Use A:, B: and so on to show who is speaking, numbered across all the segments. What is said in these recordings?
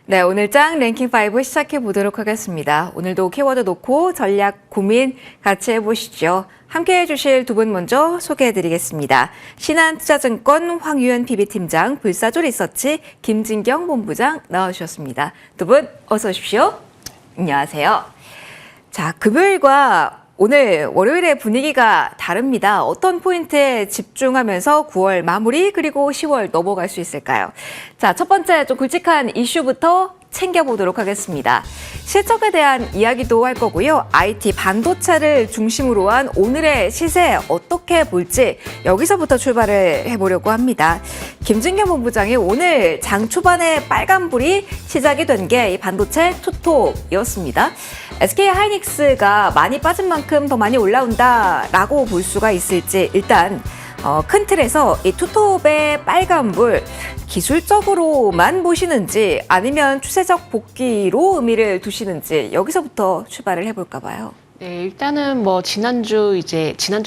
A: 네, 오늘 짱 랭킹 5 시작해 보도록 하겠습니다. 오늘도 키워드 놓고 전략 고민 같이 해보시죠. 함께 해주실 두 분 먼저 소개해드리겠습니다. 신한투자증권 황유현 PB팀장, 불사조 리서치 김진경 본부장 나와주셨습니다. 두 분 어서 오십시오. 안녕하세요. 자, 금요일과 오늘 월요일의 분위기가 다릅니다. 어떤 포인트에 집중하면서 9월 마무리 그리고 10월 넘어갈 수 있을까요? 자, 첫 번째 좀 굵직한 이슈부터 챙겨보도록 하겠습니다. 실적에 대한 이야기도 할 거고요. IT 반도체를 중심으로 한 오늘의 시세 어떻게 볼지 여기서부터 출발을 해보려고 합니다. 김진경 본부장이 오늘 장 초반에 빨간불이 시작이 된 게 이 반도체 투톱이었습니다. SK하이닉스가 많이 빠진 만큼 더 많이 올라온다라고 볼 수가 있을지 일단 큰 틀에서 이 투톱의 빨간불 기술적으로만 보시는지 아니면 추세적 복귀로 의미를 두시는지 여기서부터 출발을 해볼까 봐요.
B: 네, 일단은 뭐 지난주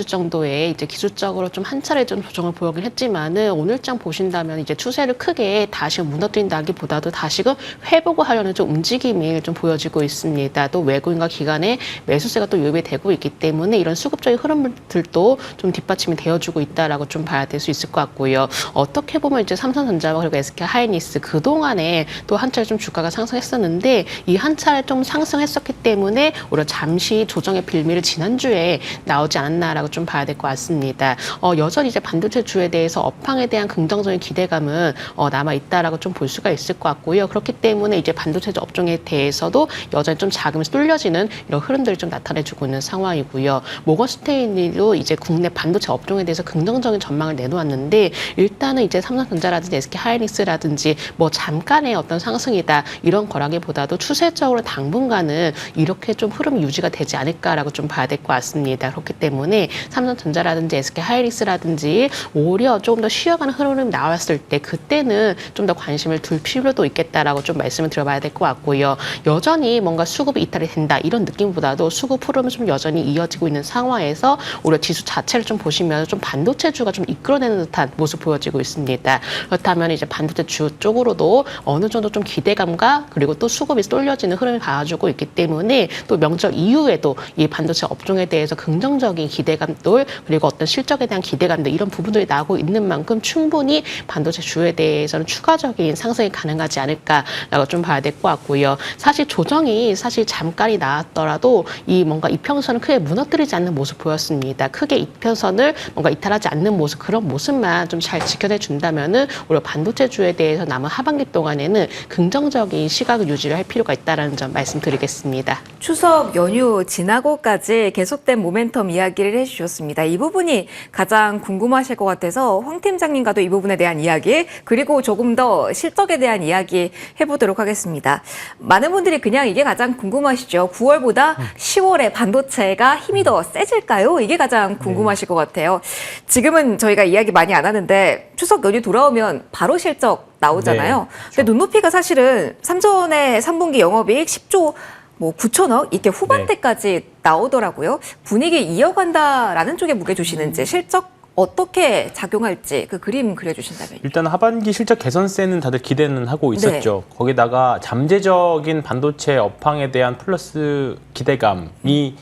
B: 정도에 이제 기술적으로 좀 한 차례 좀 조정을 보이긴 했지만은 오늘장 보신다면 이제 추세를 크게 다시금 무너뜨린다기보다도 다시금 회복을 하려는 좀 움직임이 좀 보여지고 있습니다. 또 외국인과 기관의 매수세가 또 유입이 되고 있기 때문에 이런 수급적인 흐름들도 좀 뒷받침이 되어주고 있다라고 좀 봐야 될 수 있을 것 같고요. 어떻게 보면 이제 삼성전자와 그리고 SK하이닉스 그동안에 또 한 차례 좀 주가가 상승했었는데 이 한 차례 좀 상승했었기 때문에 오히려 잠시 조정의 빌미를 지난주에 나오지 않았나라고 좀 봐야 될 것 같습니다. 여전히 이제 반도체 주에 대해서 업황에 대한 긍정적인 기대감은 남아 있다라고 좀 볼 수가 있을 것 같고요. 그렇기 때문에 이제 반도체 업종에 대해서도 여전히 좀 자금이 뚫려지는 이런 흐름들이 좀 나타내주고 있는 상황이고요. 모건스테인리도 이제 국내 반도체 업종에 대해서 긍정적인 전망을 내놓았는데 일단은 이제 삼성전자라든지 SK하이닉스라든지 뭐 잠깐의 어떤 상승이다 이런 거라기보다도 추세적으로 당분간은 이렇게 좀 흐름이 유지가 되지 않을까라고 좀 봐야 될 것 같습니다. 그렇기 때문에 삼성전자라든지 SK하이닉스라든지 오히려 조금 더 쉬어가는 흐름이 나왔을 때 그때는 좀 더 관심을 둘 필요도 있겠다라고 좀 말씀을 드려봐야 될 것 같고요. 여전히 뭔가 수급이 이탈이 된다 이런 느낌보다도 수급 흐름은 좀 여전히 이어지고 있는 상황에서 오히려 지수 자체를 좀 보시면 좀 반도체주가 좀 이끌어내는 듯한 모습 보여지고 있습니다. 그렇다면 이제 반도체주 쪽으로도 어느 정도 좀 기대감과 그리고 또 수급이 쏠려지는 흐름이 가지고 있기 때문에 또 명절 이후에도 이 반도체 업종에 대해서 긍정적인 기대감들 그리고 어떤 실적에 대한 기대감들 이런 부분들이 나오고 있는 만큼 충분히 반도체 주에 대해서는 추가적인 상승이 가능하지 않을까라고 좀 봐야 될 것 같고요. 사실 조정이 사실 잠깐이 나왔더라도 이 뭔가 이평선을 크게 무너뜨리지 않는 모습 보였습니다. 크게 이평선을 뭔가 이탈하지 않는 모습 그런 모습만 좀 잘 지켜내 준다면은 오히려 반도체 주에 대해서 남은 하반기 동안에는 긍정적인 시각을 유지를 할 필요가 있다라는 점 말씀드리겠습니다.
A: 추석 연휴 지나고까지 계속된 모멘텀 이야기를 해주셨습니다. 이 부분이 가장 궁금하실 것 같아서 황 팀장님과도 이 부분에 대한 이야기 그리고 조금 더 실적에 대한 이야기 해보도록 하겠습니다. 많은 분들이 그냥 이게 가장 궁금하시죠. 9월보다 10월에 반도체가 힘이 더 세질까요? 이게 가장 궁금하실 것 같아요. 지금은 저희가 이야기 많이 안 하는데 추석 연휴 돌아오면 바로 실적 나오잖아요.
C: 네, 그렇죠.
A: 근데 눈높이가 사실은 삼전에 3분기 영업이익 10조 9천억 이렇게 후반대까지 나오더라고요. 분위기 이어간다라는 쪽에 무게 두시는지 실적 어떻게 작용할지 그 그림 그려주신다면요.
C: 일단 하반기 실적 개선세는 다들 기대는 하고 있었죠. 거기다가 잠재적인 반도체 업황에 대한 플러스 기대감이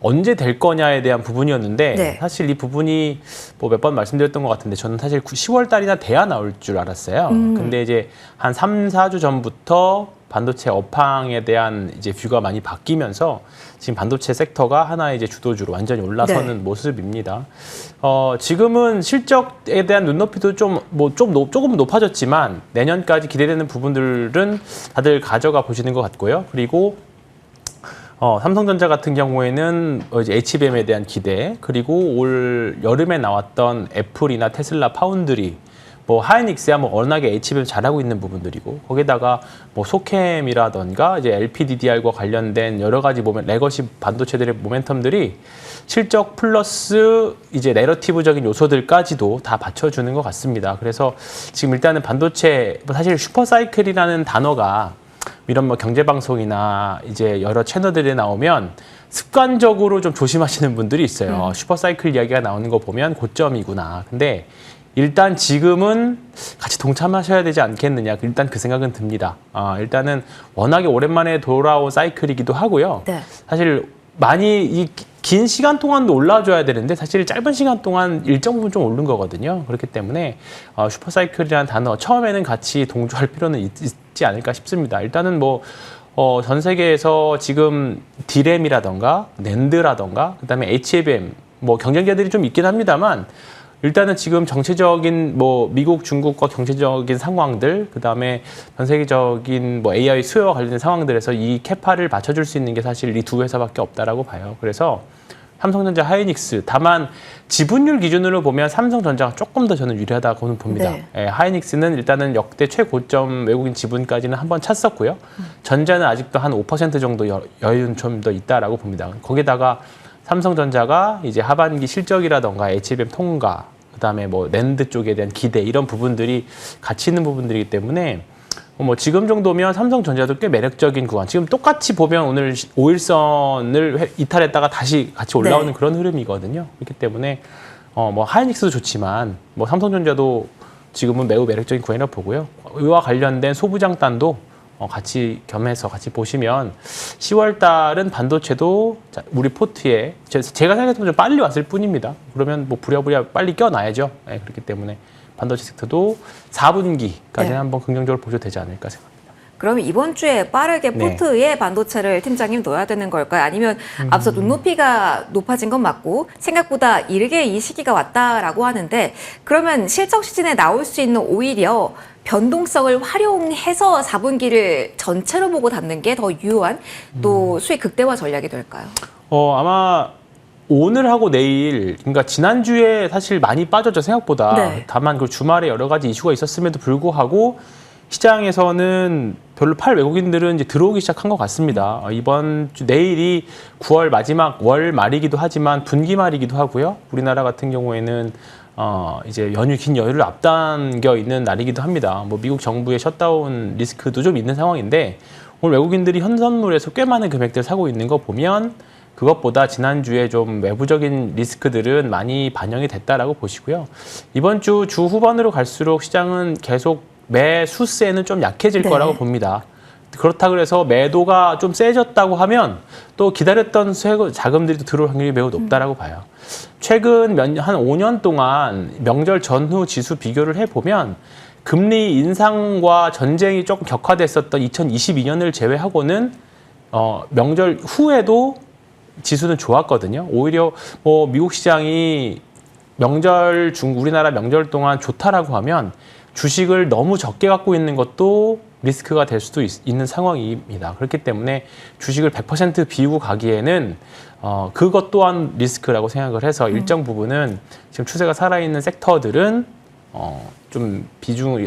C: 언제 될 거냐에 대한 부분이었는데 사실 이 부분이 뭐 몇 번 말씀드렸던 것 같은데 저는 사실 10월 달이나 돼야 나올 줄 알았어요. 근데 이제 한 3, 4주 전부터 반도체 업황에 대한 이제 뷰가 많이 바뀌면서 지금 반도체 섹터가 하나의 이제 주도주로 완전히 올라서는 모습입니다. 지금은 실적에 대한 눈높이도 조금 높아졌지만 내년까지 기대되는 부분들은 다들 가져가 보시는 것 같고요. 그리고 삼성전자 같은 경우에는 이제 HBM에 대한 기대, 그리고 올 여름에 나왔던 애플이나 테슬라 파운드리, 뭐 하이닉스야 뭐 워낙에 HBM 잘하고 있는 부분들이고 거기다가 뭐 소캠이라던가 이제 LPDDR과 관련된 여러 가지 레거시 반도체들의 모멘텀들이 실적 플러스 이제 내러티브적인 요소들까지도 다 받쳐주는 것 같습니다. 그래서 지금 일단은 반도체 사실 슈퍼사이클이라는 단어가 이런 뭐 경제방송이나 이제 여러 채널들에 나오면 습관적으로 좀 조심하시는 분들이 있어요. 슈퍼사이클 이야기가 나오는 거 보면 고점이구나. 근데 일단 지금은 같이 동참하셔야 되지 않겠느냐. 일단 그 생각은 듭니다. 일단은 워낙에 오랜만에 돌아온 사이클이기도 하고요.
A: 네.
C: 사실 많이 긴 시간 동안도 올라줘야 되는데 사실 짧은 시간 동안 일정 부분 좀 오른 거거든요. 그렇기 때문에 슈퍼사이클이라는 단어 처음에는 같이 동조할 필요는 있지 않을까 싶습니다. 일단은 뭐 전 세계에서 지금 D램이라던가 낸드라던가 그다음에 HBM 뭐 경쟁자들이 좀 있긴 합니다만 일단은 지금 정치적인 뭐 미국, 중국과 경제적인 상황들, 그다음에 전 세계적인 뭐 AI 수요와 관련된 상황들에서 이 캐파를 맞춰줄 수 있는 게 사실 이 두 회사밖에 없다라고 봐요. 그래서 삼성전자, 하이닉스, 다만 지분율 기준으로 보면 삼성전자가 조금 더 저는 유리하다고는 봅니다.
A: 네.
C: 예, 하이닉스는 일단은 역대 최고점 외국인 지분까지는 한번 찼었고요. 전자는 아직도 한 5% 정도 여유는 좀 더 있다라고 봅니다. 거기다가 삼성전자가 이제 하반기 실적이라던가 HBM 통과, 그다음에 뭐 낸드 쪽에 대한 기대 이런 부분들이 같이 있는 부분들이기 때문에 뭐 지금 정도면 삼성전자도 꽤 매력적인 구간. 지금 똑같이 보면 오늘 5일선을 이탈했다가 다시 같이 올라오는
A: 네.
C: 그런 흐름이거든요. 그렇기 때문에 뭐 하이닉스도 좋지만 뭐 삼성전자도 지금은 매우 매력적인 구간이라고 보고요. 이와 관련된 소부장단도 같이 겸해서 같이 보시면 10월 달은 반도체도 우리 포트에 제가 생각했던 좀 빨리 왔을 뿐입니다. 그러면 뭐 부랴부랴 빨리 껴놔야죠. 네, 그렇기 때문에 반도체 섹터도 4분기까지는
A: 네.
C: 한번 긍정적으로 보셔도 되지 않을까 생각합니다.
A: 그럼 이번 주에 빠르게
C: 네.
A: 포트에 반도체를 팀장님 넣어야 되는 걸까요? 아니면 앞서 눈높이가 높아진 건 맞고 생각보다 이르게 이 시기가 왔다라고 하는데 그러면 실적 시즌에 나올 수 있는 오히려 변동성을 활용해서 4분기를 전체로 보고 닫는 게 더 유효한 또 수익 극대화 전략이 될까요?
C: 아마 오늘하고 내일, 그러니까 지난주에 사실 많이 빠졌죠, 생각보다.
A: 네.
C: 다만 그 주말에 여러 가지 이슈가 있었음에도 불구하고 시장에서는 별로 팔 외국인들은 이제 들어오기 시작한 것 같습니다. 이번 주 내일이 9월 마지막 월 말이기도 하지만 분기 말이기도 하고요. 우리나라 같은 경우에는 이제 긴 연휴를 앞당겨 있는 날이기도 합니다. 뭐 미국 정부의 셧다운 리스크도 좀 있는 상황인데 오늘 외국인들이 현선물에서 꽤 많은 금액들 사고 있는 거 보면 그것보다 지난주에 좀 외부적인 리스크들은 많이 반영이 됐다라고 보시고요. 이번 주 후반으로 갈수록 시장은 계속 매수세는 좀 약해질
A: 네.
C: 거라고 봅니다. 그렇다 그래서 매도가 좀 세졌다고 하면 또 기다렸던 자금들이 또 들어올 확률이 매우 높다라고 봐요. 최근 한 5년 동안 명절 전후 지수 비교를 해보면 금리 인상과 전쟁이 조금 격화됐었던 2022년을 제외하고는 명절 후에도 지수는 좋았거든요. 오히려 뭐 미국 시장이 우리나라 명절 동안 좋다라고 하면 주식을 너무 적게 갖고 있는 것도 리스크가 될 수도 있는 상황입니다. 그렇기 때문에 주식을 100% 비우고 가기에는 그것 또한 리스크라고 생각을 해서 일정 부분은 지금 추세가 살아있는 섹터들은 좀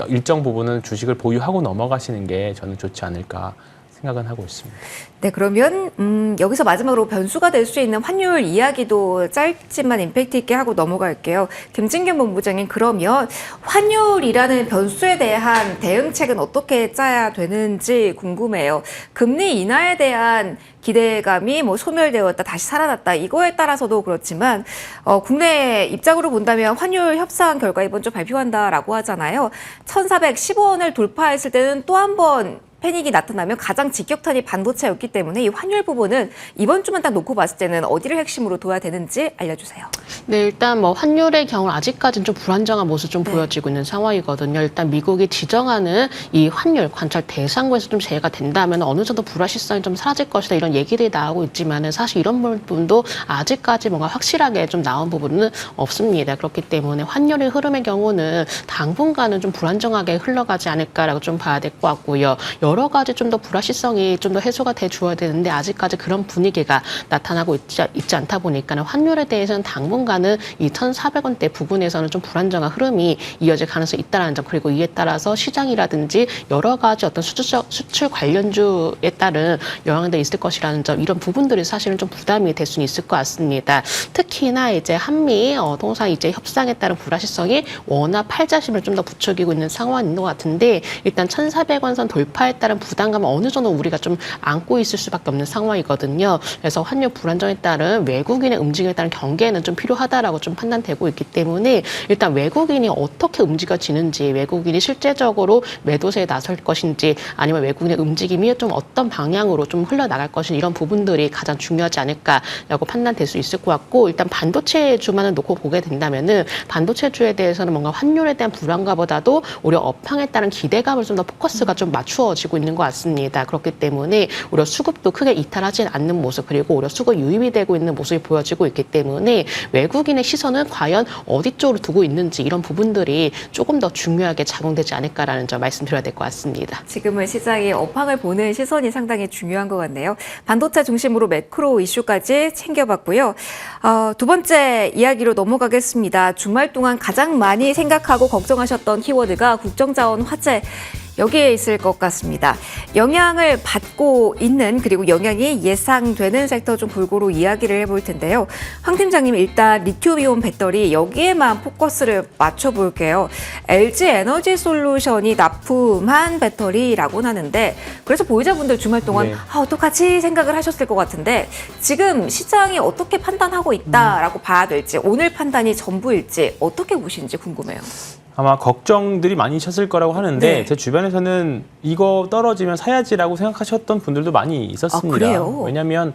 C: 일정 부분은 주식을 보유하고 넘어가시는 게 저는 좋지 않을까 생각은 하고 있습니다.
A: 네, 그러면 여기서 마지막으로 변수가 될 수 있는 환율 이야기도 짧지만 임팩트 있게 하고 넘어갈게요. 김진경 본부장님, 그러면 환율이라는 변수에 대한 대응책은 어떻게 짜야 되는지 궁금해요. 금리 인하에 대한 기대감이 뭐 소멸되었다, 다시 살아났다, 이거에 따라서도 그렇지만 국내 입장으로 본다면 환율 협상 결과 이번 주 발표한다라고 하잖아요. 1,415원을 돌파했을 때는 또 한 번 패닉이 나타나면 가장 직격탄이 반도체였기 때문에 이 환율 부분은 이번 주만 딱 놓고 봤을 때는 어디를 핵심으로 둬야 되는지 알려주세요.
B: 네, 일단 뭐 환율의 경우 아직까지는 좀 불안정한 모습 좀 보여지고 있는 상황이거든요. 일단 미국이 지정하는 이 환율 관찰 대상국에서 좀 제외가 된다면 어느 정도 불확실성이 좀 사라질 것이다 이런 얘기들이 나오고 있지만은 사실 이런 부분도 아직까지 뭔가 확실하게 좀 나온 부분은 없습니다. 그렇기 때문에 환율의 흐름의 경우는 당분간은 좀 불안정하게 흘러가지 않을까라고 좀 봐야 될 것 같고요. 여러 가지 좀 더 불확실성이 좀 더 해소가 돼 주어야 되는데 아직까지 그런 분위기가 나타나고 있지 않다 보니까는 환율에 대해서는 당분간은 이 1,400원대 부근에서는 좀 불안정한 흐름이 이어질 가능성이 있다는 점, 그리고 이에 따라서 시장이라든지 여러 가지 어떤 수출 관련주에 따른 영향들이 있을 것이라는 점, 이런 부분들이 사실은 좀 부담이 될 수는 있을 것 같습니다. 특히나 이제 한미 통상 이제 협상에 따른 불확실성이 워낙 팔자심을 좀 더 부추기고 있는 상황인 것 같은데 일단 1,400원 선 돌파에 따른 부담감을 어느 정도 우리가 좀 안고 있을 수밖에 없는 상황이거든요. 그래서 환율 불안정에 따른 외국인의 움직임에 따른 경계는 좀 필요하다라고 좀 판단되고 있기 때문에 일단 외국인이 어떻게 움직여지는지, 외국인이 실제적으로 매도세에 나설 것인지, 아니면 외국인의 움직임이 좀 어떤 방향으로 좀 흘러나갈 것인지, 이런 부분들이 가장 중요하지 않을까라고 판단될 수 있을 것 같고, 일단 반도체주만을 놓고 보게 된다면은 반도체주에 대해서는 뭔가 환율에 대한 불안감보다도 오히려 업황에 따른 기대감을 좀 더 포커스가 좀 맞추어지고 있는 것 같습니다. 그렇기 때문에 오히려 수급도 크게 이탈하지 않는 모습, 그리고 오히려 수급 유입이 되고 있는 모습이 보여지고 있기 때문에 외국인의 시선은 과연 어디 쪽으로 두고 있는지, 이런 부분들이 조금 더 중요하게 작용되지 않을까라는 점 말씀드려야 될 것 같습니다.
A: 지금은 시장이 업황을 보는 시선이 상당히 중요한 것 같네요. 반도체 중심으로 매크로 이슈까지 챙겨봤고요. 두 번째 이야기로 넘어가겠습니다. 주말 동안 가장 많이 생각하고 걱정하셨던 키워드가 국정자원 화재, 여기에 있을 것 같습니다. 영향을 받고 있는, 그리고 영향이 예상되는 섹터 좀 골고루 이야기를 해볼 텐데요. 황 팀장님, 일단 리튬이온 배터리, 여기에만 포커스를 맞춰볼게요. LG 에너지 솔루션이 납품한 배터리라고는 하는데, 그래서 보유자분들 주말 동안 어떡하지 생각을 하셨을 것 같은데, 지금 시장이 어떻게 판단하고 있다라고 봐야 될지, 오늘 판단이 전부일지 어떻게 보시는지 궁금해요.
C: 아마 걱정들이 많으셨을 거라고 하는데 제 주변에서는 이거 떨어지면 사야지라고 생각하셨던 분들도 많이 있었습니다.
A: 아, 그래요?
C: 왜냐하면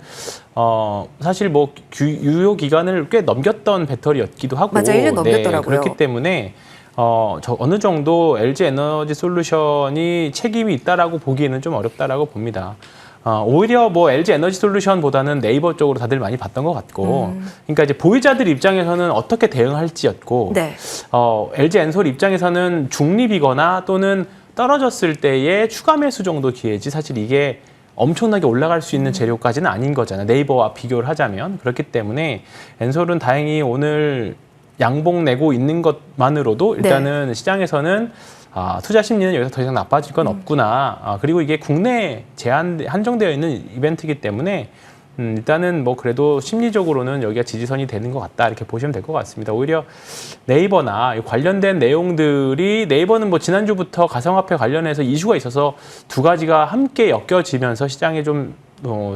C: 사실 뭐 유효 기간을 꽤 넘겼던 배터리였기도 하고,
A: 맞아, 1년 넘겼더라고요.
C: 그렇기 때문에 어느 정도 LG 에너지 솔루션이 책임이 있다라고 보기에는 좀 어렵다라고 봅니다. 오히려 뭐 LG 에너지 솔루션보다는 네이버 쪽으로 다들 많이 봤던 것 같고, 그러니까 이제 보유자들 입장에서는 어떻게 대응할지였고, LG 엔솔 입장에서는 중립이거나 또는 떨어졌을 때의 추가 매수 정도 기회지, 사실 이게 엄청나게 올라갈 수 있는 재료까지는 아닌 거잖아요. 네이버와 비교를 하자면. 그렇기 때문에 엔솔은 다행히 오늘 양봉 내고 있는 것만으로도 일단은 시장에서는 투자 심리는 여기서 더 이상 나빠질 건 없구나. 그리고 이게 국내 한정되어 있는 이벤트이기 때문에 일단은 뭐 그래도 심리적으로는 여기가 지지선이 되는 것 같다, 이렇게 보시면 될 것 같습니다. 오히려 네이버나 관련된 내용들이, 네이버는 뭐 지난주부터 가상화폐 관련해서 이슈가 있어서 두 가지가 함께 엮여지면서 시장에 좀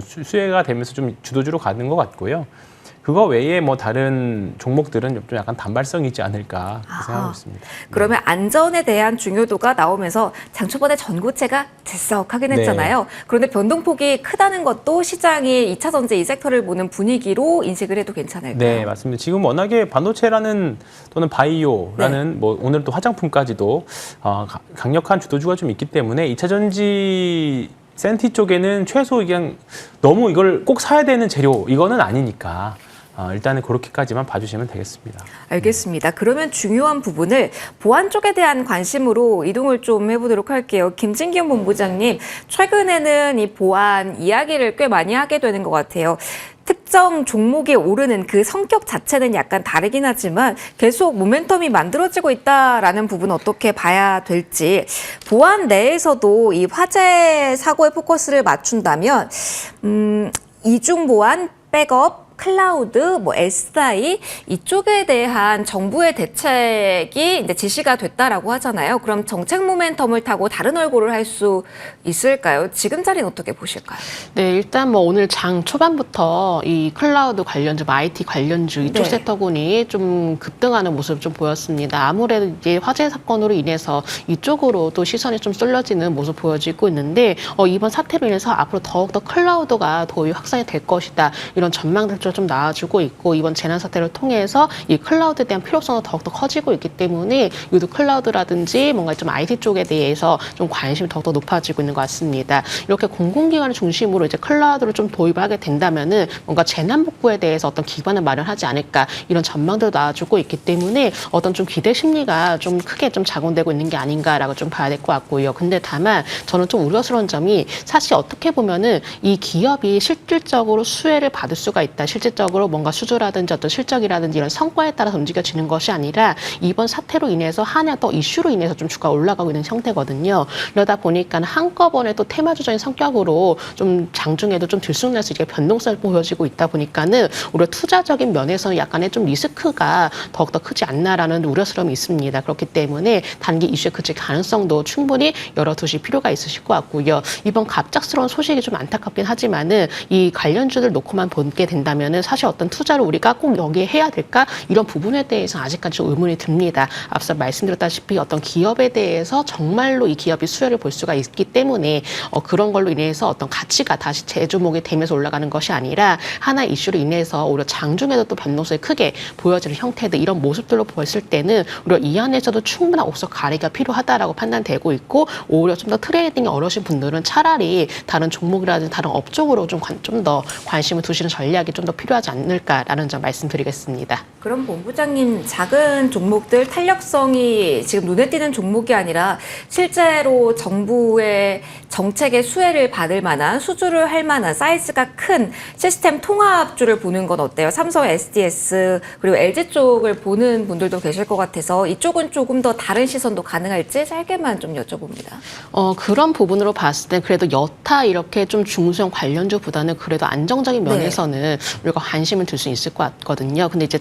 C: 수혜가 되면서 좀 주도주로 가는 것 같고요. 그거 외에 뭐 다른 종목들은 좀 약간 단발성이지 않을까 생각하고 있습니다.
A: 그러면 안전에 대한 중요도가 나오면서 장 초반에 전고체가 들썩하긴 했잖아요. 그런데 변동폭이 크다는 것도 시장이 2차 전지 이 섹터를 보는 분위기로 인식을 해도 괜찮을까요?
C: 네, 맞습니다. 지금 워낙에 반도체라는 또는 바이오라는 뭐 오늘 또 화장품까지도 강력한 주도주가 좀 있기 때문에 2차 전지 센티 쪽에는 최소 그냥 너무 이걸 꼭 사야 되는 재료, 이거는 아니니까 일단은 그렇게까지만 봐주시면 되겠습니다.
A: 알겠습니다. 그러면 중요한 부분을 보안 쪽에 대한 관심으로 이동을 좀 해보도록 할게요. 김진경 본부장님, 최근에는 이 보안 이야기를 꽤 많이 하게 되는 것 같아요. 특정 종목이 오르는 그 성격 자체는 약간 다르긴 하지만 계속 모멘텀이 만들어지고 있다라는 부분 어떻게 봐야 될지, 보안 내에서도 이 화재 사고에 포커스를 맞춘다면 이중보안, 백업, 클라우드, 뭐 SI 이쪽에 대한 정부의 대책이 이제 지시가 됐다라고 하잖아요. 그럼 정책 모멘텀을 타고 다른 얼굴을 할 수 있을까요? 지금 자리는 어떻게 보실까요?
B: 네, 일단 뭐 오늘 장 초반부터 이 클라우드 관련주, IT 관련주 이쪽 섹터군이 좀 급등하는 모습을 좀 보였습니다. 아무래도 이제 화재 사건으로 인해서 이쪽으로 또 시선이 좀 쏠려지는 모습 보여지고 있는데 이번 사태로 인해서 앞으로 더욱더 클라우드가 더 확산이 될 것이다, 이런 전망들 좀 나와주고 있고, 이번 재난 사태를 통해서 이 클라우드에 대한 필요성은 더욱더 커지고 있기 때문에 유도 클라우드라든지 뭔가 좀 IT 쪽에 대해서 좀 관심이 더욱더 높아지고 있는 것 같습니다. 이렇게 공공기관을 중심으로 이제 클라우드를 좀 도입을 하게 된다면은 뭔가 재난 복구에 대해서 어떤 기반을 마련하지 않을까, 이런 전망도 나와주고 있기 때문에 어떤 좀 기대 심리가 좀 크게 좀 작용되고 있는 게 아닌가라고 좀 봐야 될 것 같고요. 근데 다만 저는 좀 우려스러운 점이, 사실 어떻게 보면은 이 기업이 실질적으로 수혜를 받을 수가 있다, 실질적으로 뭔가 수주라든지 어떤 실적이라든지 이런 성과에 따라서 움직여지는 것이 아니라 이번 사태로 인해서 하나 또 이슈로 인해서 좀 주가가 올라가고 있는 형태거든요. 그러다 보니까 한꺼번에 또 테마주적인 성격으로 좀 장중에도 좀 들쑥날 수 있게 변동성을 보여지고 있다 보니까는 우리가 투자적인 면에서는 약간의 좀 리스크가 더욱더 크지 않나라는 우려스러움이 있습니다. 그렇기 때문에 단기 이슈에 그칠 가능성도 충분히 열어두실 필요가 있으실 것 같고요. 이번 갑작스러운 소식이 좀 안타깝긴 하지만은 이 관련주들 놓고만 보게 된다면은 사실 어떤 투자를 우리가 꼭 여기에 해야 될까 이런 부분에 대해서 아직까지 좀 의문이 듭니다. 앞서 말씀드렸다시피 어떤 기업에 대해서 정말로 이 기업이 수혜를 볼 수가 있기 때문에 그런 걸로 인해서 어떤 가치가 다시 재조목이 되면서 올라가는 것이 아니라 하나 이슈로 인해서 오히려 장중에도 또 변동성이 크게 보여지는 형태들 이런 모습들로 보였을 때는 우리가 이 안에서도 충분한 옥석 가리가 필요하다라고 판단되고 있고 오히려 좀 더 트레이딩이 어려우신 분들은 차라리 다른 종목이라든지 다른 업종으로 좀 더 관심을 두시는 전략이 좀 더 필요하지 않을까라는 점 말씀드리겠습니다.
A: 그럼 본부장님 작은 종목들 탄력성이 지금 눈에 띄는 종목이 아니라 실제로 정부의 정책의 수혜를 받을 만한 수주를 할 만한 사이즈가 큰 시스템 통합주를 보는 건 어때요? 삼성, SDS 그리고 LG 쪽을 보는 분들도 계실 것 같아서 이쪽은 조금 더 다른 시선도 가능할지 짧게만 좀 여쭤봅니다.
B: 그런 부분으로 봤을 때 그래도 여타 이렇게 좀 중소형 관련주보다는 그래도 안정적인 면에서는 우리가 관심을 둘 수 있을 것 같거든요. 근데 이제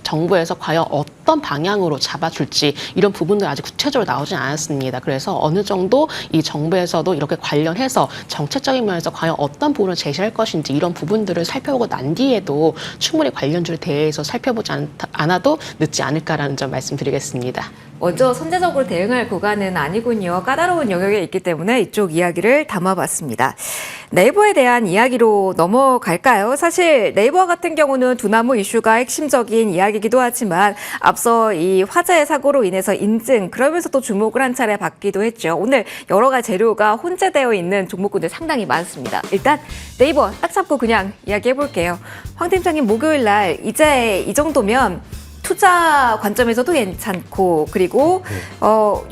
B: 정부에서 과연 어떤 방향으로 잡아줄지 이런 부분들 아직 구체적으로 나오진 않았습니다. 그래서 어느 정도 이 정부에서도 이렇게 관련해서 정책적인 면에서 과연 어떤 부분을 제시할 것인지 이런 부분들을 살펴보고 난 뒤에도 충분히 관련주에 대해서 살펴보지 않아도 늦지 않을까라는 점 말씀드리겠습니다.
A: 먼저 선제적으로 대응할 구간은 아니군요. 까다로운 영역에 있기 때문에 이쪽 이야기를 담아봤습니다. 네이버에 대한 이야기로 넘어갈까요? 사실 네이버 같은 경우는 두나무 이슈가 핵심적인 이야기이기도 하지만 앞서 이 화재 사고로 인해서 인증 그러면서 또 주목을 한 차례 받기도 했죠. 오늘 여러 가지 재료가 혼재되어 있는 종목군들 상당히 많습니다. 일단 네이버 딱 잡고 그냥 이야기해볼게요. 황 팀장님 목요일 날 이제 이 정도면 투자 관점에서도 괜찮고 그리고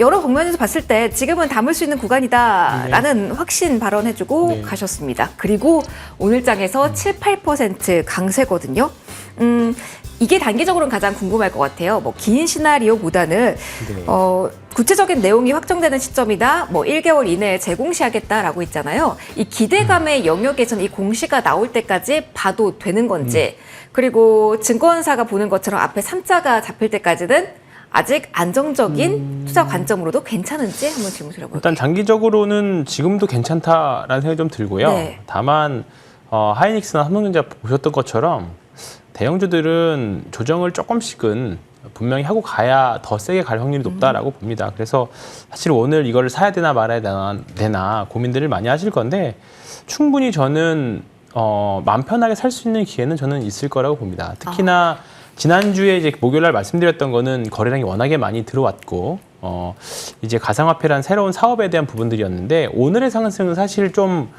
A: 여러 방면에서 봤을 때 지금은 담을 수 있는 구간이다라는 확신 발언해주고 가셨습니다. 그리고 오늘 장에서 7, 8% 강세거든요. 이게 단기적으로는 가장 궁금할 것 같아요. 뭐 긴 시나리오보다는 구체적인 내용이 확정되는 시점이다. 뭐 1개월 이내에 재공시하겠다라고 있잖아요. 이 기대감의 영역에서는 이 공시가 나올 때까지 봐도 되는 건지 그리고 증권사가 보는 것처럼 앞에 3자가 잡힐 때까지는 아직 안정적인 투자 관점으로도 괜찮은지 한번 질문 드려볼게요.
C: 일단 장기적으로는 지금도 괜찮다라는 생각이 좀 들고요.
A: 네.
C: 다만 하이닉스나 삼성전자 보셨던 것처럼 대형주들은 조정을 조금씩은 분명히 하고 가야 더 세게 갈 확률이 높다라고 봅니다. 그래서 사실 오늘 이걸 사야 되나 말아야 되나 고민들을 많이 하실 건데 충분히 저는 마음 편하게 살 수 있는 기회는 저는 있을 거라고 봅니다. 특히나 지난주에 이제 목요일날 말씀드렸던 거는 거래량이 워낙에 많이 들어왔고 이제 가상화폐란 새로운 사업에 대한 부분들이었는데 오늘의 상승은 사실 좀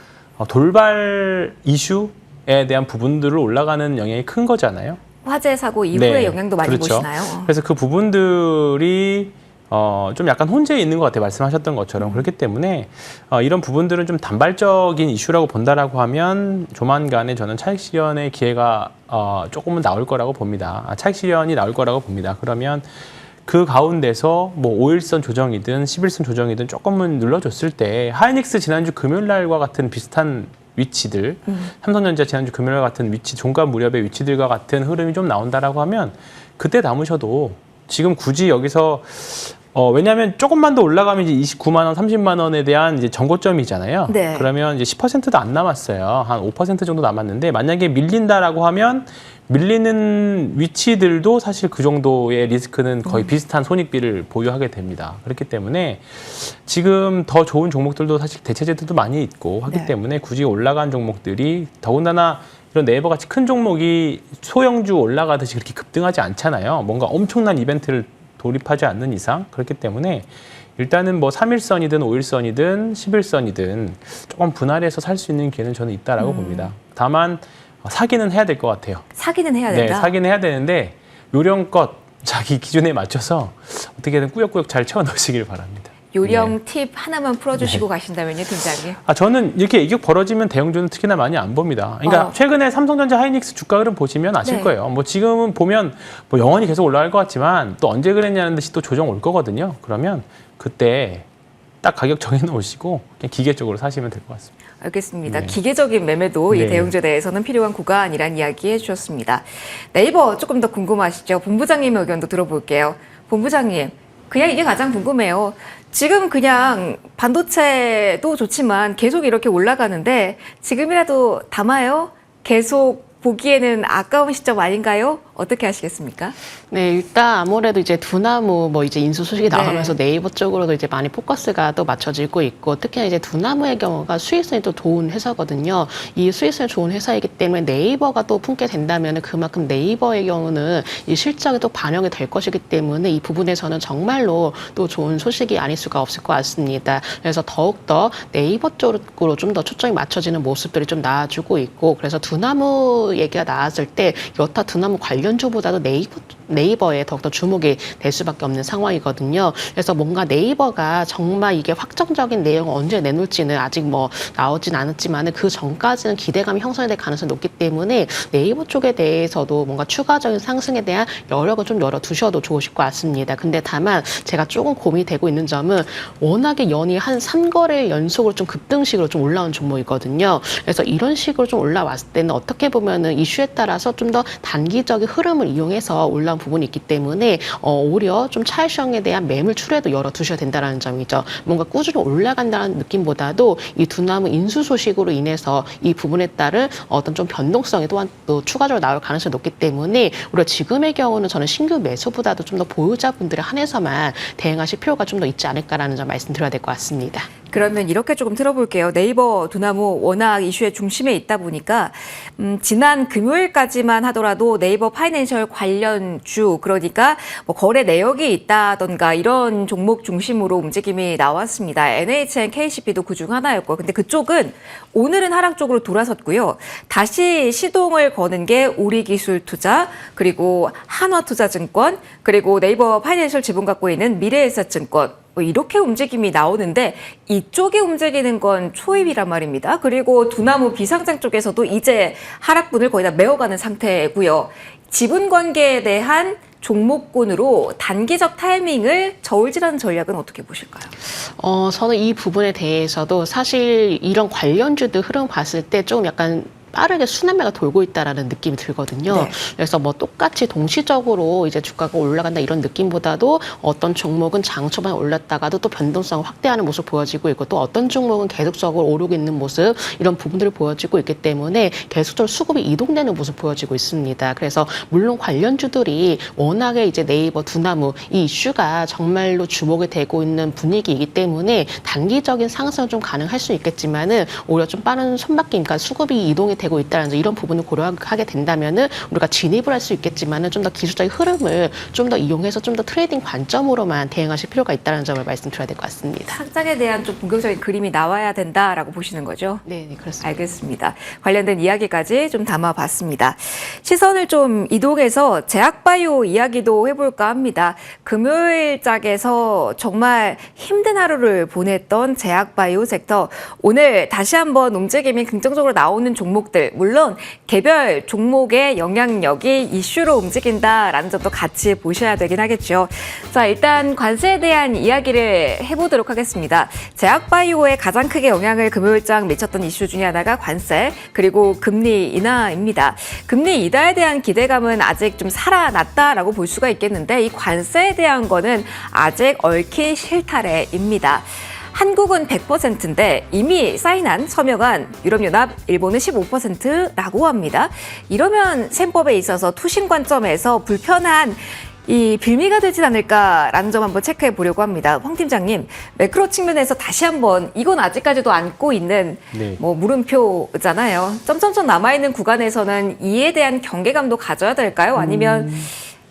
C: 돌발 이슈에 대한 부분들을 올라가는 영향이 큰 거잖아요.
A: 화재 사고 이후의
C: 네,
A: 영향도 많이
C: 그렇죠.
A: 보시나요?
C: 그래서 그 부분들이 좀 약간 혼재해 있는 것 같아요. 말씀하셨던 것처럼. 그렇기 때문에 이런 부분들은 좀 단발적인 이슈라고 본다라고 하면 조만간에 저는 차익 실현의 기회가 조금은 나올 거라고 봅니다. 차익 실현이 나올 거라고 봅니다. 그러면 그 가운데서 뭐 5일선 조정이든 11선 조정이든 조금은 눌러줬을 때 하이닉스 지난주 금요일 날과 같은 비슷한 위치들, 삼성전자 지난주 금요일 같은 위치, 종가 무렵의 위치들과 같은 흐름이 좀 나온다라고 하면 그때 담으셔도 지금 굳이 여기서 왜냐하면 조금만 더 올라가면 이제 29만 원, 30만 원에 대한 이제 전고점이잖아요.
A: 네.
C: 그러면 이제 10%도 안 남았어요. 한 5% 정도 남았는데 만약에 밀린다라고 하면 밀리는 위치들도 사실 그 정도의 리스크는 거의 비슷한 손익비를 보유하게 됩니다. 그렇기 때문에 지금 더 좋은 종목들도 사실 대체제들도 많이 있고 하기 때문에 굳이 올라간 종목들이 더군다나 이런 네이버 같이 큰 종목이 소형주 올라가듯이 그렇게 급등하지 않잖아요. 뭔가 엄청난 이벤트를 돌입하지 않는 이상 그렇기 때문에 일단은 뭐 3일선이든 5일선이든 10일선이든 조금 분할해서 살 수 있는 기회는 저는 있다라고 봅니다. 다만 사기는 해야 될 것 같아요.
A: 사기는 해야 된다?
C: 네, 사기는 해야 되는데 요령껏 자기 기준에 맞춰서 어떻게든 꾸역꾸역 잘 채워 넣으시길 바랍니다.
A: 요령 팁 하나만 풀어주시고 가신다면요, 팀장님.
C: 저는 이렇게 이격 벌어지면 대형주는 특히나 많이 안 봅니다. 그러니까 최근에 삼성전자 하이닉스 주가 흐름 보시면 아실 거예요. 뭐 지금은 보면 뭐 영원히 계속 올라갈 것 같지만 또 언제 그랬냐는 듯이 또 조정 올 거거든요. 그러면 그때 딱 가격 정해놓으시고 그냥 기계 쪽으로 사시면 될 것 같습니다.
A: 알겠습니다. 기계적인 매매도 이 대형주 내에서는 필요한 구간이란 이야기 해주셨습니다. 네이버 조금 더 궁금하시죠? 본부장님의 의견도 들어볼게요. 본부장님, 그냥 이게 가장 궁금해요. 지금 그냥 반도체도 좋지만 계속 이렇게 올라가는데 지금이라도 담아요? 계속 보기에는 아까운 시점 아닌가요? 어떻게 하시겠습니까?
B: 네, 일단 아무래도 이제 두나무 뭐 이제 인수 소식이 나오면서 네이버 쪽으로도 이제 많이 포커스가 또 맞춰지고 있고 특히나 이제 두나무의 경우가 수익성이 또 좋은 회사거든요. 이 수익성이 좋은 회사이기 때문에 네이버가 또 품게 된다면 그만큼 네이버의 경우는 이 실적이 또 반영이 될 것이기 때문에 이 부분에서는 정말로 또 좋은 소식이 아닐 수가 없을 것 같습니다. 그래서 더욱더 네이버 쪽으로 좀 더 초점이 맞춰지는 모습들이 좀 나와주고 있고 그래서 두나무 얘기가 나왔을 때 여타 두나무 관련주보다도 네이버에 더욱더 주목이 될 수밖에 없는 상황이거든요. 그래서 뭔가 네이버가 정말 이게 확정적인 내용을 언제 내놓을지는 아직 뭐 나오진 않았지만 그 전까지는 기대감이 형성이 될 가능성이 높기 때문에 네이버 쪽에 대해서도 뭔가 추가적인 상승에 대한 여력을 좀 열어두셔도 좋으실 것 같습니다. 근데 다만 제가 조금 고민이 되고 있는 점은 워낙에 연이 한 3거래일 연속으로 좀 급등식으로 좀 올라온 종목이거든요. 그래서 이런 식으로 좀 올라왔을 때는 어떻게 보면은 이슈에 따라서 좀 더 단기적인 흐름을 이용해서 올라온 부분이 있기 때문에 오히려 좀 차익시장에 대한 매물 출회도 열어두셔야 된다는 점이죠. 뭔가 꾸준히 올라간다는 느낌보다도 이 두나무 인수 소식으로 인해서 이 부분에 따른 어떤 좀 변동성이 또한 또 추가적으로 나올 가능성이 높기 때문에 우리가 지금의 경우는 저는 신규 매수보다도 좀 더 보유자분들에 한해서만 대응하실 필요가 좀 더 있지 않을까라는 점 말씀드려야 될 것 같습니다.
A: 그러면 이렇게 조금 들어볼게요. 네이버 두나무 워낙 이슈의 중심에 있다 보니까 지난 금요일까지만 하더라도 네이버 파이낸셜 관련주 그러니까 뭐 거래 내역이 있다던가 이런 종목 중심으로 움직임이 나왔습니다. NHN, KCP도 그중 하나였고 근데 그쪽은 오늘은 하락 쪽으로 돌아섰고요. 다시 시동을 거는 게 우리기술투자 그리고 한화투자증권 그리고 네이버 파이낸셜 지분 갖고 있는 미래에셋증권 뭐 이렇게 움직임이 나오는데 이쪽이 움직이는 건 초입이란 말입니다. 그리고 두나무 비상장 쪽에서도 이제 하락분을 거의 다 메워가는 상태고요. 지분 관계에 대한 종목군으로 단기적 타이밍을 저울질하는 전략은 어떻게 보실까요?
B: 저는 이 부분에 대해서도 사실 이런 관련주들 흐름 봤을 때 조금 약간 빠르게 순환매가 돌고 있다라는 느낌이 들거든요. 네. 그래서 뭐 똑같이 동시적으로 이제 주가가 올라간다 이런 느낌보다도 어떤 종목은 장 초반에 올랐다가도 또 변동성을 확대하는 모습 보여지고 있고 또 어떤 종목은 계속적으로 오르고 있는 모습 이런 부분들이 보여지고 있기 때문에 계속적으로 수급이 이동되는 모습 보여지고 있습니다. 그래서 물론 관련주들이 워낙에 이제 네이버, 두나무 이 이슈가 정말로 주목이 되고 있는 분위기이기 때문에 단기적인 상승은 좀 가능할 수 있겠지만은 오히려 좀 빠른 손바뀜, 그러니까 수급이 이동이 되고 있다는 이런 부분을 고려하게 된다면은 우리가 진입을 할 수 있겠지만은 좀 더 기술적인 흐름을 좀 더 이용해서 좀 더 트레이딩 관점으로만 대응하실 필요가 있다는 점을 말씀드려야 될 것 같습니다.
A: 상장에 대한 좀 본격적인 그림이 나와야 된다라고 보시는 거죠?
B: 네, 그렇습니다.
A: 알겠습니다. 관련된 이야기까지 좀 담아봤습니다. 시선을 좀 이동해서 제약바이오 이야기도 해볼까 합니다. 금요일작에서 정말 힘든 하루를 보냈던 제약바이오 섹터. 오늘 다시 한번 움직임이 긍정적으로 나오는 종목들 물론 개별 종목의 영향력이 이슈로 움직인다라는 점도 같이 보셔야 되긴 하겠죠. 자, 일단 관세에 대한 이야기를 해보도록 하겠습니다. 제약바이오에 가장 크게 영향을 금요일장 미쳤던 이슈 중에 하나가 관세 그리고 금리 인하입니다. 금리 인하에 대한 기대감은 아직 좀 살아났다라고 볼 수가 있겠는데 이 관세에 대한 거는 아직 얽힌 실타래입니다. 한국은 100%인데 이미 사인한 서명한 유럽연합, 일본은 15%라고 합니다. 이러면 셈법에 있어서 투신 관점에서 불편한 이 빌미가 되진 않을까라는 점 한번 체크해 보려고 합니다. 황 팀장님, 매크로 측면에서 다시 한번 이건 아직까지도 안고 있는 뭐 물음표잖아요. 점점점 남아있는 구간에서는 이에 대한 경계감도 가져야 될까요? 아니면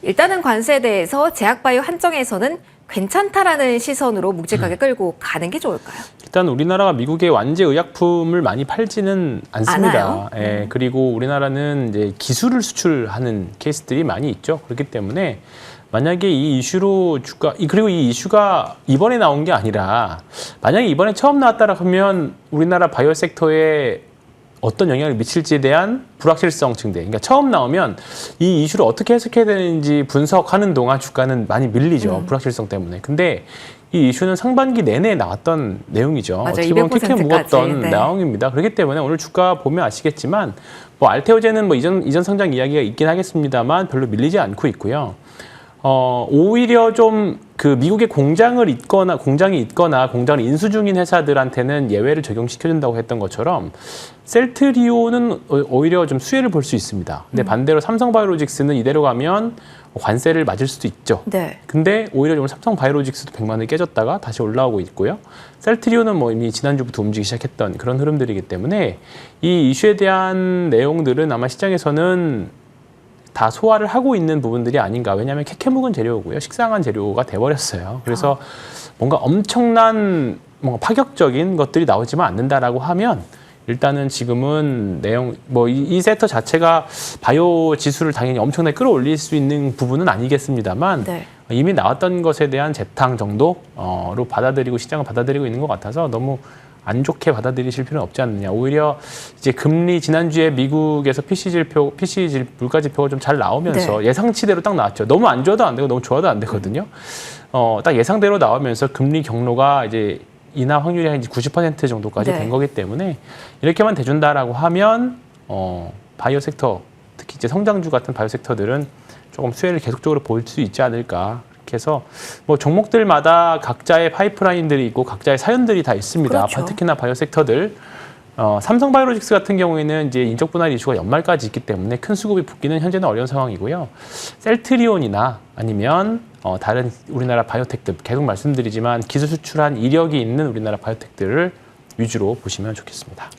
A: 일단은 관세에 대해서 제약바이오 한정에서는 괜찮다라는 시선으로 묵직하게 끌고 가는 게 좋을까요?
C: 일단 우리나라가 미국에 완제 의약품을 많이 팔지는 않습니다. 예, 그리고 우리나라는 이제 기술을 수출하는 케이스들이 많이 있죠. 그렇기 때문에 만약에 이 이슈로 그리고 이 이슈가 이번에 나온 게 아니라 만약에 이번에 처음 나왔다라 하면 우리나라 바이오 섹터에 어떤 영향을 미칠지에 대한 불확실성 증대. 그러니까 처음 나오면 이 이슈를 어떻게 해석해야 되는지 분석하는 동안 주가는 많이 밀리죠. 불확실성 때문에. 근데 이 이슈는 상반기 내내 나왔던 내용이죠.
A: 맞아요.
C: 어떻게 보면 캐캐 묵었던
A: 네.
C: 내용입니다. 그렇기 때문에 오늘 주가 보면 아시겠지만 뭐 알테오젠은 뭐 이전 상장 이야기가 있긴 하겠습니다만 별로 밀리지 않고 있고요. 오히려 좀 그 미국에 공장이 있거나 공장을 인수 중인 회사들한테는 예외를 적용시켜준다고 했던 것처럼 셀트리온은 오히려 좀 수혜를 볼 수 있습니다. 근데 반대로 삼성바이오로직스는 이대로 가면 관세를 맞을 수도 있죠.
A: 네.
C: 근데 오히려 오늘 삼성바이오로직스도 100만 원이 깨졌다가 다시 올라오고 있고요. 셀트리온은 뭐 이미 지난주부터 움직이기 시작했던 그런 흐름들이기 때문에 이 이슈에 대한 내용들은 아마 시장에서는 다 소화를 하고 있는 부분들이 아닌가. 왜냐하면 캐캐묵은 재료고요. 식상한 재료가 돼버렸어요. 그래서 뭔가 엄청난 뭔가 파격적인 것들이 나오지만 않는다라고 하면 일단은 지금은 이 섹터 자체가 바이오 지수를 당연히 엄청나게 끌어올릴 수 있는 부분은 아니겠습니다만
A: 네.
C: 이미 나왔던 것에 대한 재탕 정도로 시장을 받아들이고 있는 것 같아서 너무 안 좋게 받아들이실 필요는 없지 않느냐. 오히려 이제 금리 지난주에 미국에서 PC 물가 지표가 좀 잘 나오면서
A: 네.
C: 예상치대로 딱 나왔죠. 너무 안 좋아도 안 되고 너무 좋아도 안 되거든요. 딱 예상대로 나오면서 금리 경로가 이제 인하 확률이 한 90% 정도까지
A: 네.
C: 된 거기 때문에 이렇게만 돼준다라고 하면 바이오 섹터 특히 이제 성장주 같은 바이오 섹터들은 조금 수혜를 계속적으로 볼 수 있지 않을까. 해서 뭐 종목들마다 각자의 파이프라인들이 있고 각자의 사연들이 다 있습니다.
A: 그렇죠.
C: 특히나 바이오 섹터들 삼성바이오로직스 같은 경우에는 이제 인적 분할 이슈가 연말까지 있기 때문에 큰 수급이 붙기는 현재는 어려운 상황이고요. 셀트리온이나 아니면 다른 우리나라 바이오텍들 계속 말씀드리지만 기술 수출한 이력이 있는 우리나라 바이오텍들을 위주로 보시면 좋겠습니다.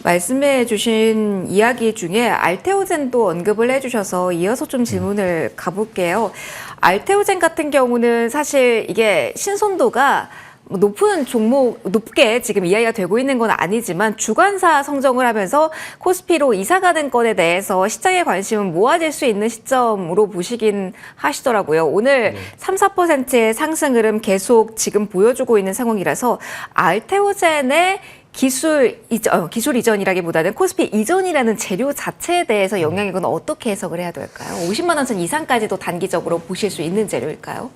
A: 말씀해 주신 이야기 중에 알테오젠도 언급을 해주셔서 이어서 좀 질문을 가볼게요. 알테오젠 같은 경우는 사실 이게 신선도가 높게 지금 이야기가 되고 있는 건 아니지만 주관사 성정을 하면서 코스피로 이사가는 건에 대해서 시장의 관심은 모아질 수 있는 시점으로 보시긴 하시더라고요. 오늘 3, 4%의 상승 흐름 계속 지금 보여주고 있는 상황이라서 알테오젠의 기술 이전이라기보다는 코스피 이전이라는 재료 자체에 대해서 영향력은 어떻게 해석을 해야 될까요? 50만 원 선 이상까지도 단기적으로 보실 수 있는 재료일까요?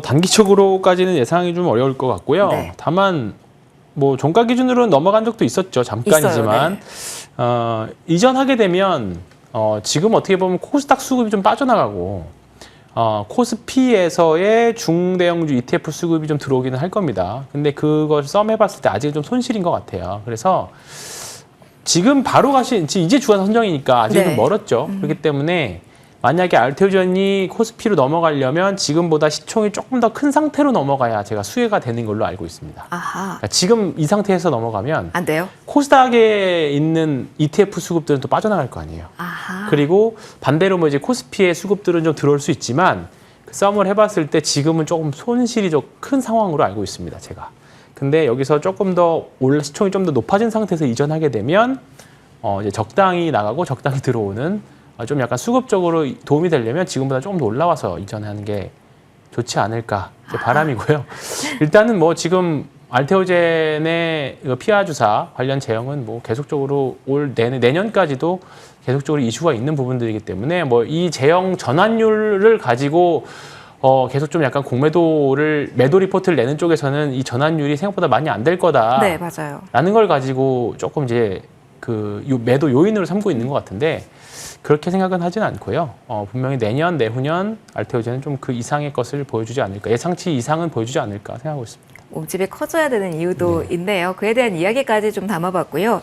C: 단기적으로까지는 예상이 좀 어려울 것 같고요.
A: 네.
C: 다만 뭐 종가 기준으로는 넘어간 적도 있었죠. 잠깐이지만
A: 있어요,
C: 이전하게 되면 지금 어떻게 보면 코스닥 수급이 좀 빠져나가고 코스피에서의 중대형주 ETF 수급이 좀 들어오기는 할 겁니다. 근데 그걸 썸해봤을 때 아직은 좀 손실인 것 같아요. 그래서 지금 바로 이제 주간 선정이니까 아직은
A: 네.
C: 좀 멀었죠. 그렇기 때문에 만약에 알테오젠이 코스피로 넘어가려면 지금보다 시총이 조금 더 큰 상태로 넘어가야 제가 수혜가 되는 걸로 알고 있습니다.
A: 아하.
C: 그러니까 지금 이 상태에서 넘어가면
A: 안 돼요?
C: 코스닥에 있는 ETF 수급들은 또 빠져나갈 거 아니에요.
A: 아하.
C: 그리고 반대로 뭐 이제 코스피의 수급들은 좀 들어올 수 있지만 그 썸을 해봤을 때 지금은 조금 손실이 좀 큰 상황으로 알고 있습니다, 제가. 근데 여기서 조금 더 시총이 좀 더 높아진 상태에서 이전하게 되면 이제 적당히 나가고 적당히 들어오는 좀 약간 수급적으로 도움이 되려면 지금보다 조금 더 올라와서 이전하는 게 좋지 않을까 제 바람이고요. 일단은 뭐 지금 알테오젠의 피하 주사 관련 제형은 뭐 계속적으로 내년까지도 계속적으로 이슈가 있는 부분들이기 때문에 뭐 이 제형 전환율을 가지고 계속 좀 약간 매도 리포트를 내는 쪽에서는 이 전환율이 생각보다 많이 안 될 거다.
A: 네, 맞아요.
C: 라는 걸 가지고 조금 이제 매도 요인으로 삼고 있는 것 같은데 그렇게 생각은 하진 않고요. 분명히 내년, 내후년 알테오젠은 좀 그 이상의 것을 보여주지 않을까. 예상치 이상은 보여주지 않을까 생각하고 있습니다.
A: 몸집이 커져야 되는 이유도 있네요. 그에 대한 이야기까지 좀 담아봤고요.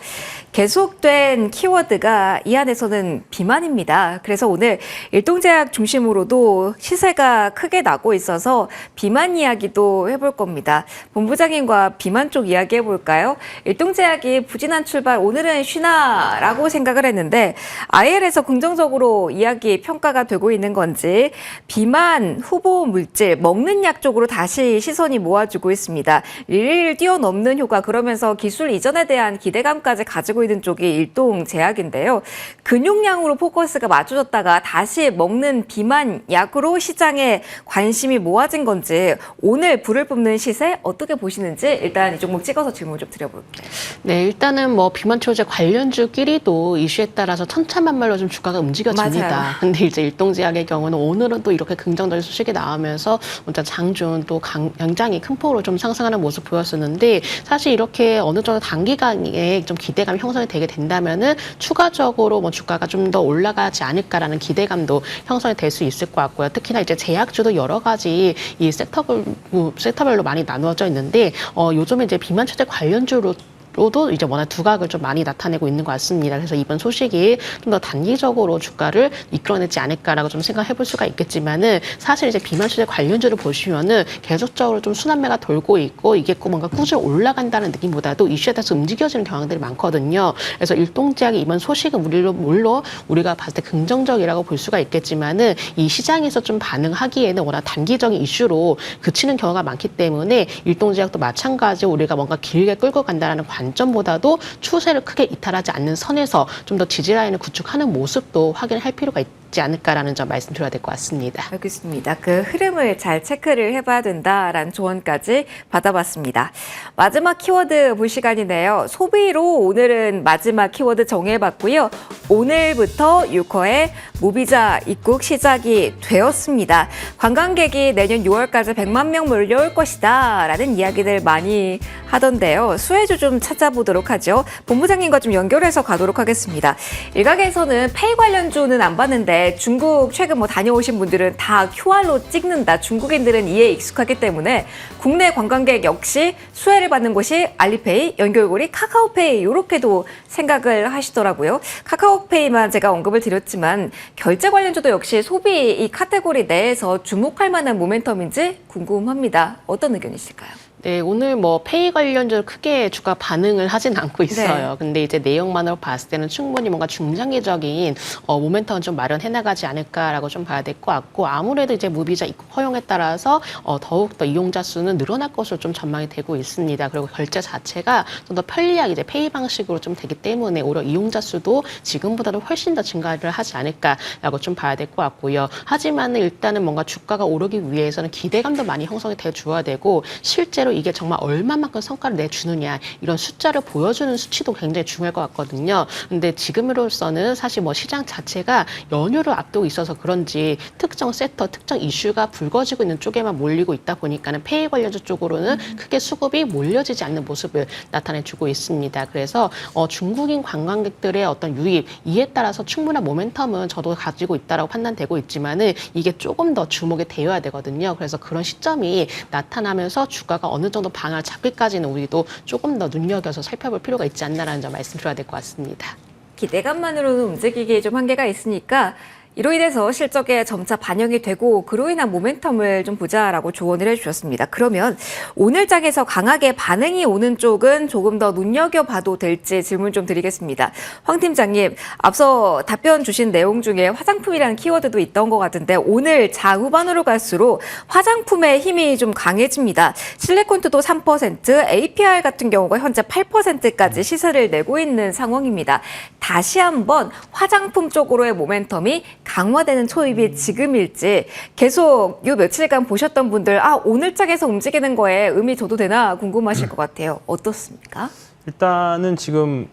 A: 계속된 키워드가 이 안에서는 비만입니다. 그래서 오늘 일동제약 중심으로도 시세가 크게 나고 있어서 비만 이야기도 해볼 겁니다. 본부장님과 비만 쪽 이야기 해볼까요? 일동제약이 부진한 출발, 오늘은 쉬나라고 생각을 했는데 IL에서 긍정적으로 이야기 평가가 되고 있는 건지 비만 후보 물질, 먹는 약 쪽으로 다시 시선이 모아지고 있습니다. 릴리를 뛰어넘는 효과, 그러면서 기술 이전에 대한 기대감까지 가지고 있는 쪽이 일동제약인데요. 근육량으로 포커스가 맞춰졌다가 다시 먹는 비만 약으로 시장에 관심이 모아진 건지 오늘 불을 뿜는 시세 어떻게 보시는지 일단 이 종목 찍어서 질문 좀 드려볼게요.
B: 네, 일단은 뭐 비만 치료제 관련주끼리도 이슈에 따라서 천차만별로 좀 주가가 움직여집니다.
A: 맞아요.
B: 근데 이제 일동제약의 경우는 오늘은 또 이렇게 긍정적인 소식이 나오면서 일단 장중 또 굉장히 큰 폭으로 좀 상승하는 모습 보였었는데 사실 이렇게 어느 정도 단기간에 좀 기대감이 형성이 되게 된다면은 추가적으로 뭐 주가가 좀 더 올라가지 않을까라는 기대감도 형성이 될 수 있을 것 같고요. 특히나 이제 제약주도 여러 가지 이 섹터별로 많이 나누어져 있는데 요즘에 이제 비만 치료제 관련주로 로도 이제 워낙 두각을 좀 많이 나타내고 있는 것 같습니다. 그래서 이번 소식이 좀 더 단기적으로 주가를 이끌어내지 않을까라고 좀 생각해 볼 수가 있겠지만은 사실 이제 비만 치료제 관련주를 보시면은 계속적으로 좀 순환매가 돌고 있고 이게 뭔가 꾸준히 올라간다는 느낌보다도 이슈에 따라서 움직여지는 경향들이 많거든요. 그래서 일동제약이 이번 소식은 물론 우리가 봤을 때 긍정적이라고 볼 수가 있겠지만은 이 시장에서 좀 반응하기에는 워낙 단기적인 이슈로 그치는 경우가 많기 때문에 일동제약도 마찬가지로 우리가 뭔가 길게 끌고 간다라는 관점보다도 추세를 크게 이탈하지 않는 선에서 좀 더 지지라인을 구축하는 모습도 확인할 필요가 있지 않을까라는 점 말씀드려야 될 것 같습니다.
A: 알겠습니다. 그 흐름을 잘 체크를 해봐야 된다라는 조언까지 받아봤습니다. 마지막 키워드 볼 시간이네요. 소비로 오늘은 마지막 키워드 정해봤고요. 오늘부터 6호의 무비자 입국 시작이 되었습니다. 관광객이 내년 6월까지 100만 명 몰려올 것이다 라는 이야기들 많이 하던데요. 수혜주 좀 찾아보도록 하죠. 본부장님과 좀 연결해서 가도록 하겠습니다. 일각에서는 페이 관련주는 안 봤는데 중국 최근 뭐 다녀오신 분들은 다 QR로 찍는다. 중국인들은 이에 익숙하기 때문에 국내 관광객 역시 수혜를 받는 곳이 알리페이, 연결고리, 카카오페이 이렇게도 생각을 하시더라고요. 카카오페이만 제가 언급을 드렸지만 결제 관련주도 역시 소비 이 카테고리 내에서 주목할 만한 모멘텀인지 궁금합니다. 어떤 의견이실까요?
B: 네, 오늘 뭐 페이 관련주로 크게 주가 반응을 하진 않고 있어요.
A: 네.
B: 근데 이제 내용만으로 봤을 때는 충분히 뭔가 중장기적인 모멘텀을 좀 마련해 나가지 않을까라고 좀 봐야 될 것 같고 아무래도 이제 무비자 입국 허용에 따라서 더욱더 이용자 수는 늘어날 것으로 좀 전망이 되고 있습니다. 그리고 결제 자체가 좀 더 편리하게 이제 페이 방식으로 좀 되기 때문에 오히려 이용자 수도 지금보다도 훨씬 더 증가를 하지 않을까라고 좀 봐야 될 것 같고요. 하지만 일단은 뭔가 주가가 오르기 위해서는 기대감도 많이 형성이 돼 줘야 되고 실제로 이게 정말 얼마만큼 성과를 내주느냐 이런 숫자를 보여주는 수치도 굉장히 중요할 것 같거든요. 근데 지금으로서는 사실 뭐 시장 자체가 연휴를 앞두고 있어서 그런지 특정 섹터, 특정 이슈가 불거지고 있는 쪽에만 몰리고 있다 보니까는 페이 관련주 쪽으로는 크게 수급이 몰려지지 않는 모습을 나타내주고 있습니다. 그래서 중국인 관광객들의 어떤 유입 이에 따라서 충분한 모멘텀은 저도 가지고 있다라고 판단되고 있지만은 이게 조금 더 주목이 되어야 되거든요. 그래서 그런 시점이 나타나면서 주가가 어느 정도 방향을 잡기까지는 우리도 조금 더 눈여겨서 살펴볼 필요가 있지 않나라는 점 말씀드려야 될 것 같습니다.
A: 기대감만으로는 움직이기에 좀 한계가 있으니까 이로 인해서 실적에 점차 반영이 되고 그로 인한 모멘텀을 좀 보자라고 조언을 해주셨습니다. 그러면 오늘 장에서 강하게 반응이 오는 쪽은 조금 더 눈여겨봐도 될지 질문 좀 드리겠습니다. 황 팀장님, 앞서 답변 주신 내용 중에 화장품이라는 키워드도 있던 것 같은데 오늘 자후반으로 갈수록 화장품의 힘이 좀 강해집니다. 실리콘트도 3%, APR 같은 경우가 현재 8%까지 시세를 내고 있는 상황입니다. 다시 한번 화장품 쪽으로의 모멘텀이 강화되는 초입이 지금일지 계속 요 며칠간 보셨던 분들 오늘 장에서 움직이는 거에 의미 줘도 되나 궁금하실 것 같아요. 어떻습니까?
C: 일단은 지금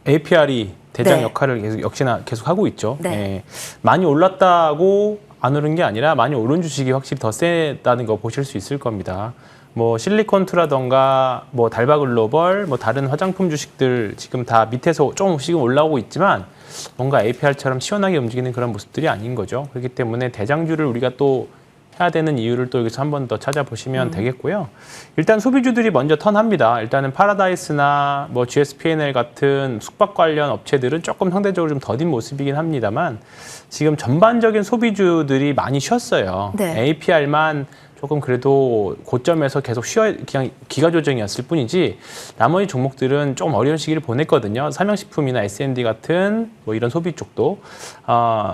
C: APR이 대장
A: 네.
C: 역할을 역시나 계속 하고 있죠.
A: 네.
C: 예, 많이 올랐다고 안 오른 게 아니라 많이 오른 주식이 확실히 더 세다는 거 보실 수 있을 겁니다. 뭐 실리콘투라던가 뭐 달바글로벌 뭐 다른 화장품 주식들 지금 다 밑에서 조금씩은 올라오고 있지만 뭔가 APR처럼 시원하게 움직이는 그런 모습들이 아닌 거죠. 그렇기 때문에 대장주를 우리가 또 해야 되는 이유를 또 여기서 한 번 더 찾아보시면 되겠고요. 일단 소비주들이 먼저 턴합니다. 일단은 파라다이스나 뭐 GSP&L 같은 숙박 관련 업체들은 조금 상대적으로 좀 더딘 모습이긴 합니다만 지금 전반적인 소비주들이 많이 쉬었어요.
A: 네.
C: APR만 조금 그래도 고점에서 계속 그냥 기가 조정이었을 뿐이지 나머지 종목들은 좀 어려운 시기를 보냈거든요. 삼양식품이나 S&D 같은 뭐 이런 소비 쪽도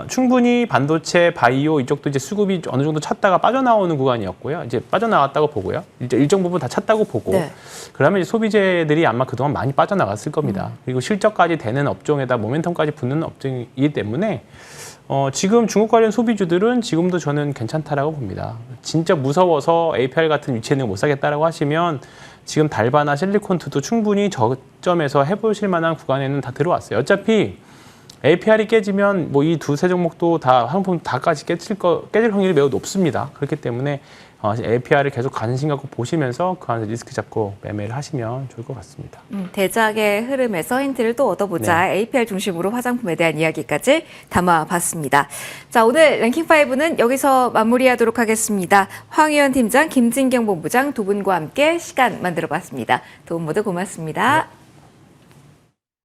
C: 충분히 반도체, 바이오 이쪽도 이제 수급이 어느 정도 찼다가 빠져나오는 구간이었고요. 이제 빠져나왔다고 보고요. 이제 일정 부분 다 찼다고 보고
A: 네.
C: 그러면 이제 소비재들이 아마 그동안 많이 빠져나갔을 겁니다. 그리고 실적까지 되는 업종에다 모멘텀까지 붙는 업종이기 때문에 지금 중국 관련 소비주들은 지금도 저는 괜찮다라고 봅니다. 진짜 무서워서 APR 같은 위치에 있는 거 못 사겠다라고 하시면 지금 달바나 실리콘투도 충분히 저점에서 해보실 만한 구간에는 다 들어왔어요. 어차피 APR이 깨지면 뭐 이 두세 종목도 다 상품 다까지 깨질 확률이 매우 높습니다. 그렇기 때문에 APR을 계속 관심 갖고 보시면서 그 안에서 리스크 잡고 매매를 하시면 좋을 것 같습니다.
A: 대작의 흐름에서 힌트를 또 얻어보자.
C: 네.
A: APR 중심으로 화장품에 대한 이야기까지 담아봤습니다. 자, 오늘 랭킹5는 여기서 마무리하도록 하겠습니다. 황희연 팀장, 김진경 본부장 두 분과 함께 시간 만들어봤습니다. 두 분 모두 고맙습니다.
C: 네.